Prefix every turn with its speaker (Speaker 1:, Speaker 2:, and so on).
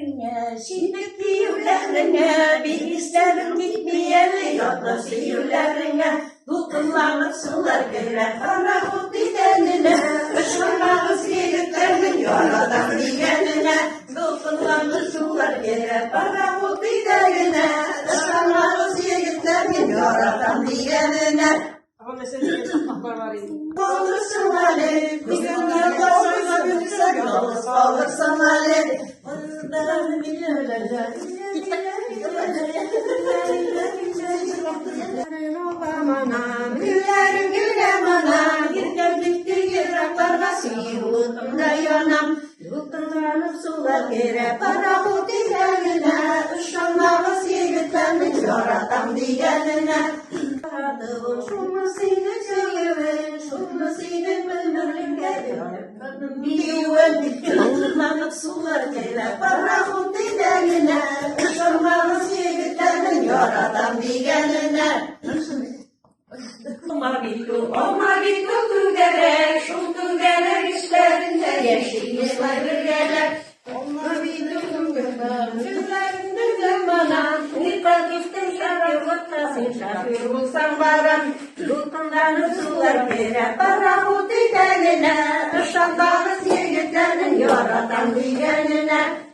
Speaker 1: yüzlerine, şimdiki yüzlerine, bir isterim gitmeyeli yoklası yüzlerine, tutulmalı sular gelir, para bu didenine, ışınmalı yiğitlerin yaradan diyenine, tutulmalı sular gelir, para bu didenine, ışınmalı yiğitlerin yaradan diyenine. Olursun Ali, bir gün yolda gülsen olursun Ali. Bundan bilirler. Güllerim gülem anam, girken gitti yıraklarına siyuğunda yanam. Yutullanıp sular gere, para bu diyenine, ışınlamaz yiğitlerin yaratan diyenine. Şunu seni seviyorum, şunu seni ömürlüm geliyor. Kadın biliyorum, yutullanıp sular gere, para bu diyenine, ışınlamaz yiğitlerin yaratan diyenine. Mavi tügere, şu tügere işlerinde yeşillikler gelir. Mavi tüglerinde bana, dikkat ettim şarkılasın şarkı bulsam varan. Tutundan sular gere, para bu diyenine, ışandağız yiğitlerin yaratan diyenine.